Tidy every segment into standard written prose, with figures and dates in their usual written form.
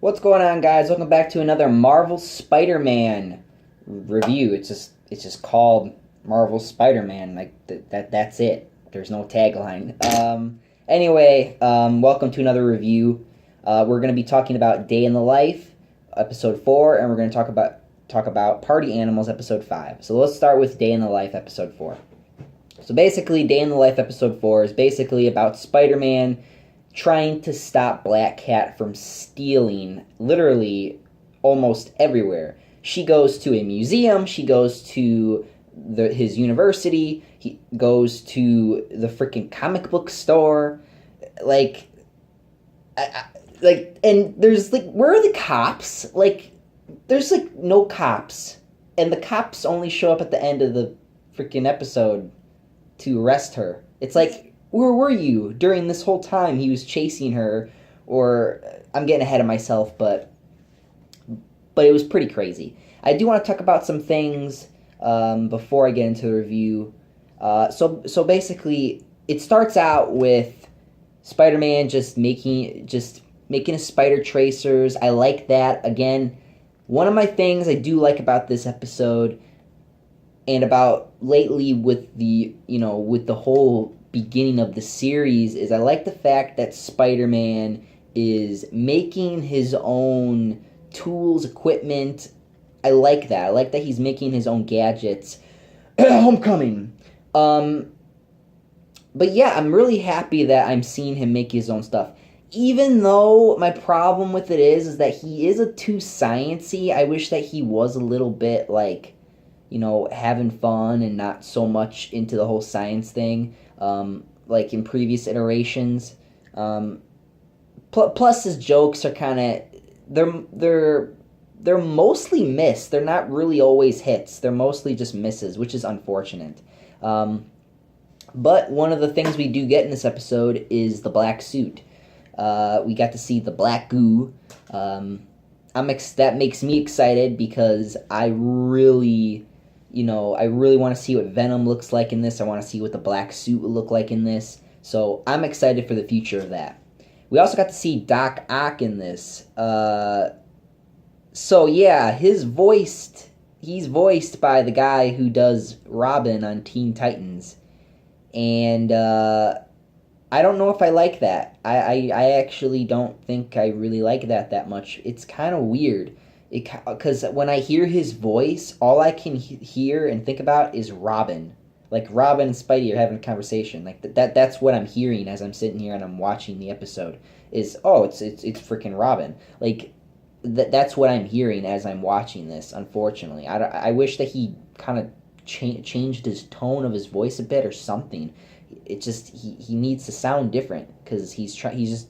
What's going on, guys? Welcome back to another Marvel Spider-Man review. It's just called Marvel Spider-Man. That's it. There's no tagline. Welcome to another review. We're going to be talking about Day in the Life, episode 4, and we're going to talk about Party Animals, episode 5. So let's start with Day in the Life, episode 4. So basically, Day in the Life, episode 4 is basically about Spider-Man trying to stop Black Cat from stealing literally almost everywhere. She goes to a museum, she goes to his university, he goes to the freaking comic book store. Like, and there's like, where are the cops? Like, there's like no cops, and the cops only show up at the end of the freaking episode to arrest her. It's like, where were you during this whole time he was chasing her? Or I'm getting ahead of myself, but it was pretty crazy. I do want to talk about some things before I get into the review. So basically, it starts out with Spider-Man just making his spider tracers. I like that. Again, one of my things I do like about this episode and about lately with the whole beginning of the series is I like the fact that Spider-Man is making his own tools, equipment. I like that. I like that he's making his own gadgets. Homecoming. But yeah, I'm really happy that I'm seeing him make his own stuff. Even though my problem with it is that he is a too sciencey. I wish that he was a little bit like, having fun and not so much into the whole science thing, like in previous iterations. Plus, his jokes are kind of they're mostly missed. They're not really always hits. They're mostly just misses, which is unfortunate. But one of the things we do get in this episode is the black suit. We got to see the black goo. That makes me excited because I really want to see what Venom looks like in this. I want to see what the black suit will look like in this. So I'm excited for the future of that. We also got to see Doc Ock in this. So yeah, he's voiced by the guy who does Robin on Teen Titans. And I don't know if I like that. I actually don't think I really like that much. It's kind of weird. Because when I hear his voice, all I can hear and think about is Robin. Like Robin and Spidey are having a conversation. Like that's what I'm hearing as I'm sitting here and I'm watching the episode. It's freaking Robin. Like that's what I'm hearing as I'm watching this. Unfortunately, I wish that he kind of changed his tone of his voice a bit or something. It just he needs to sound different because he's just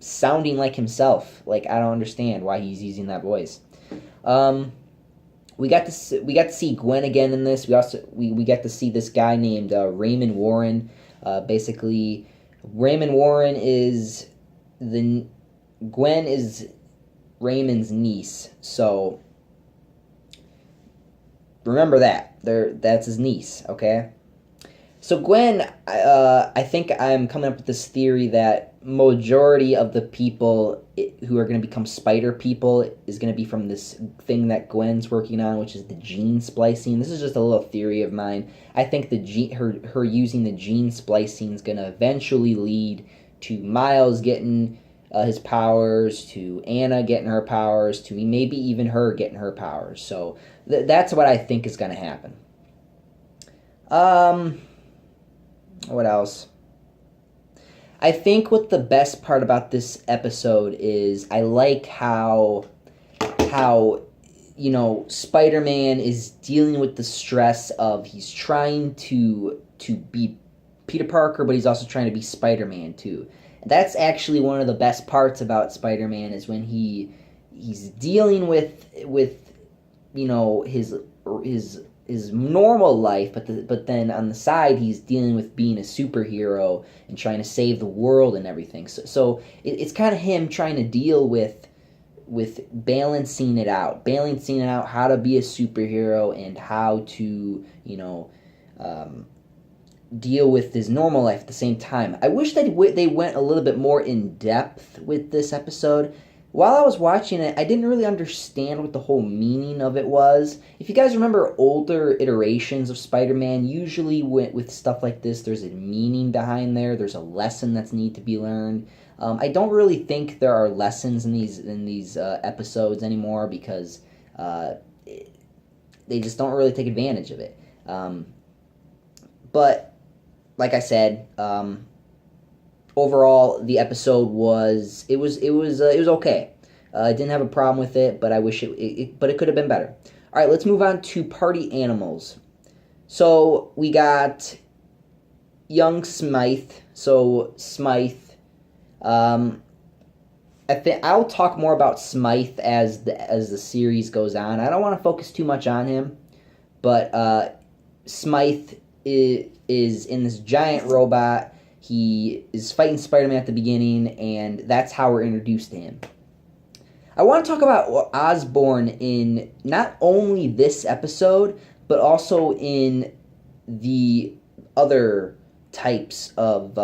sounding like himself. Like I don't understand why he's using that voice. We got to see Gwen again in this. We got to see this guy named Raymond Warren. Basically, Raymond Warren is Gwen is Raymond's niece. So remember that that's his niece. Okay. So Gwen, I think I'm coming up with this theory that majority of the people who are going to become spider people is going to be from this thing that Gwen's working on, which is the gene splicing. This is just a little theory of mine. I think her using the gene splicing is going to eventually lead to Miles getting his powers, to Anna getting her powers, to maybe even her getting her powers. So that's what I think is going to happen. What else? I think what the best part about this episode is I like how Spider-Man is dealing with the stress of he's trying to be Peter Parker, but he's also trying to be Spider-Man too. And that's actually one of the best parts about Spider-Man is when he's dealing with his normal life, but then on the side he's dealing with being a superhero and trying to save the world and everything. So it's kind of him trying to deal with balancing it out how to be a superhero and how to deal with his normal life at the same time. I wish that they went a little bit more in depth with this episode. While I was watching it, I didn't really understand what the whole meaning of it was. If you guys remember older iterations of Spider-Man, usually with stuff like this, there's a meaning behind there. There's a lesson that's need to be learned. I don't really think there are lessons in these episodes anymore because they just don't really take advantage of it. But like I said, overall the episode was okay. I didn't have a problem with it, but I wish but it could have been better. All right, let's move on to Party Animals. So we got young Smythe. So Smythe. I think I'll talk more about Smythe as the series goes on. I don't want to focus too much on him, but Smythe is in this giant robot. He is fighting Spider-Man at the beginning, and that's how we're introduced to him. I want to talk about Osborn in not only this episode, but also in the other types of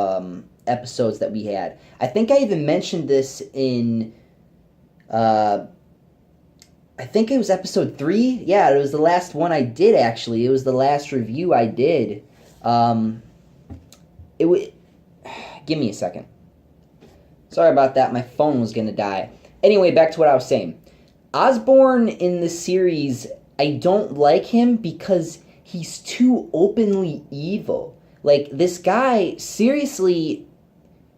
episodes that we had. I think I even mentioned this in I think it was episode 3. Yeah, it was the last one I did, actually. It was the last review I did. Give me a second. Sorry about that. My phone was going to die. Anyway, back to what I was saying. Osborn in the series, I don't like him because he's too openly evil. Like, this guy, seriously,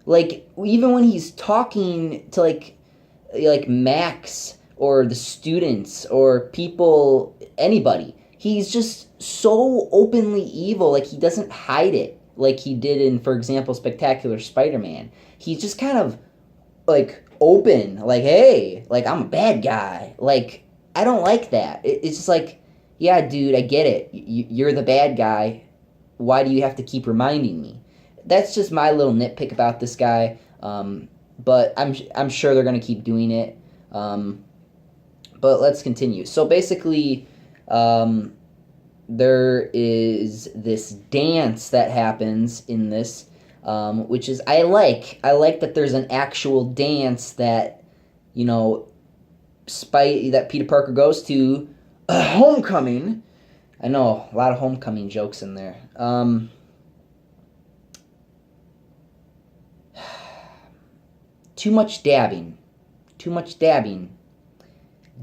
like, even when he's talking to, like Max or the students or people, anybody, he's just so openly evil. Like, he doesn't hide it like he did in, for example, Spectacular Spider-Man. He's just kind of, like, open. Like, hey, like, I'm a bad guy. Like, I don't like that. It's just like, yeah, dude, I get it. You're the bad guy. Why do you have to keep reminding me? That's just my little nitpick about this guy. But I'm sure they're going to keep doing it. But let's continue. So basically, there is this dance that happens in this, which is, I like that there's an actual dance that, you know, that Peter Parker goes to, Homecoming. I know, a lot of Homecoming jokes in there. Too much dabbing.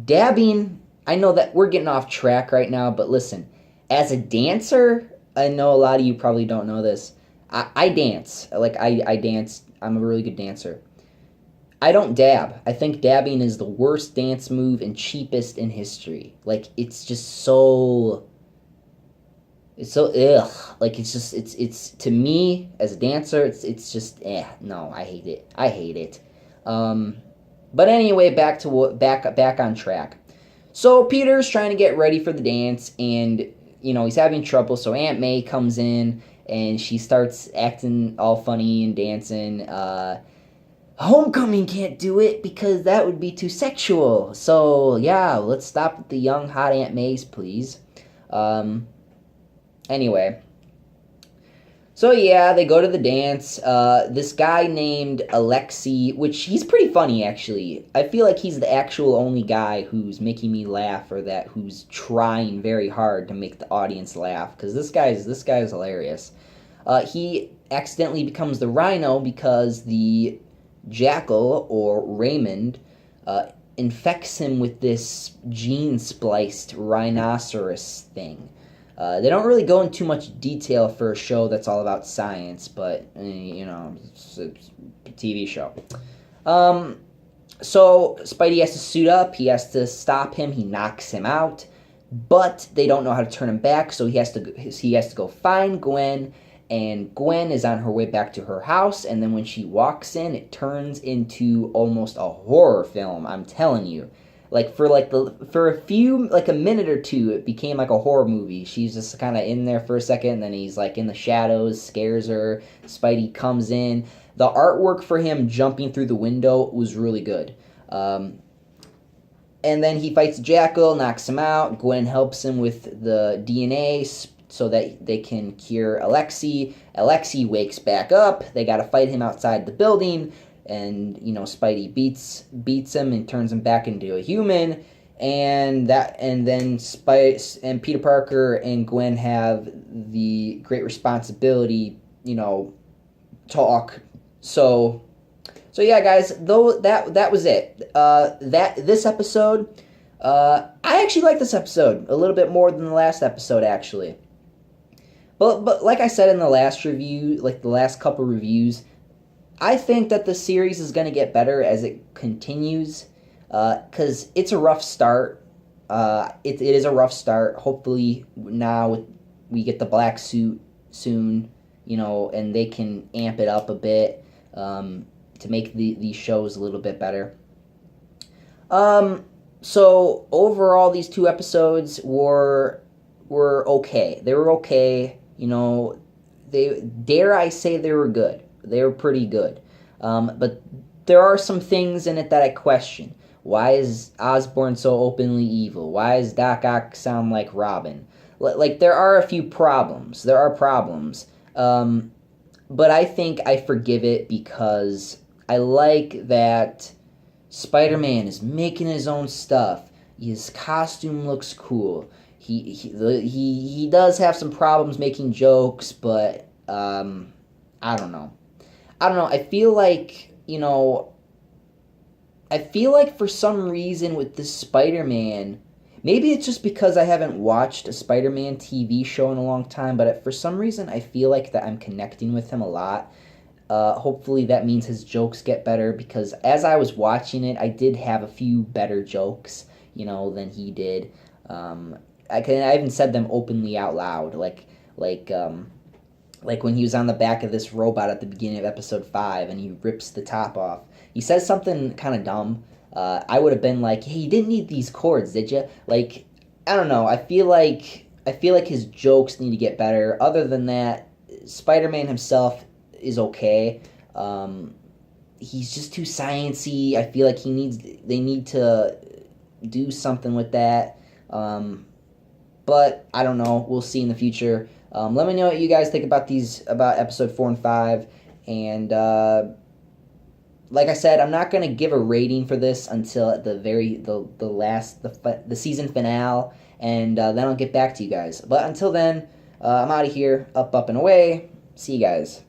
Dabbing, I know that we're getting off track right now, but listen, as a dancer, I know a lot of you probably don't know this. I dance. Like, I dance. I'm a really good dancer. I don't dab. I think dabbing is the worst dance move and cheapest in history. Like, it's just so... It's so ugh. Like, it's to me as a dancer, it's just no, I hate it. But anyway, back on track. So Peter's trying to get ready for the dance, and you know he's having trouble. So Aunt May comes in and she starts acting all funny and dancing. Homecoming can't do it because that would be too sexual. So yeah, let's stop with the young hot Aunt Mays, please. Anyway, so yeah, they go to the dance. This guy named Alexei, which he's pretty funny, actually. I feel like he's the actual only guy who's making me laugh, or who's trying very hard to make the audience laugh, because this guy is hilarious. He accidentally becomes the Rhino because the Jackal, or Raymond, infects him with this gene-spliced rhinoceros thing. They don't really go into too much detail for a show that's all about science, but, you know, it's a TV show. So Spidey has to suit up, he has to stop him, he knocks him out, but they don't know how to turn him back, so he has to go find Gwen, and Gwen is on her way back to her house, and then when she walks in, it turns into almost a horror film, I'm telling you. Like, for a minute or two, it became like a horror movie. She's just kind of in there for a second, and then he's like in the shadows, scares her. Spidey comes in. The artwork for him jumping through the window was really good. And then he fights Jackal, knocks him out. Gwen helps him with the DNA so that they can cure Alexei. Alexei wakes back up. They got to fight him outside the building, and Spidey beats him and turns him back into a human. And then Spice and Peter Parker and Gwen have the great responsibility, talk. So yeah, guys, though that was it. This episode, I actually like this episode a little bit more than the last episode, actually. But like I said in the last review, like the last couple reviews, I think that the series is going to get better as it continues, because it's a rough start. It is a rough start. Hopefully now we get the black suit soon, and they can amp it up a bit to make these shows a little bit better. So overall, these 2 episodes were okay. They were okay. Dare I say they were good. They were pretty good. But there are some things in it that I question. Why is Osborn so openly evil? Why does Doc Ock sound like Robin? Like, there are a few problems. There are problems. But I think I forgive it because I like that Spider-Man is making his own stuff. His costume looks cool. He does have some problems making jokes, but I don't know. I feel like for some reason with this Spider-Man, maybe it's just because I haven't watched a Spider-Man TV show in a long time, but for some reason I feel like that I'm connecting with him a lot. Hopefully that means his jokes get better, because as I was watching it, I did have a few better jokes, than he did. I even said them openly out loud, like when he was on the back of this robot at the beginning of episode 5 and he rips the top off. He says something kind of dumb. I would have been like, hey, you didn't need these cords, did you? Like, I don't know. I feel like his jokes need to get better. Other than that, Spider-Man himself is okay. He's just too sciencey. I feel like they need to do something with that. But I don't know. We'll see in the future. Let me know what you guys think about episode 4 and 5. And like I said, I'm not gonna give a rating for this until at the season finale, and then I'll get back to you guys. But until then, I'm out of here. Up, and away. See you guys.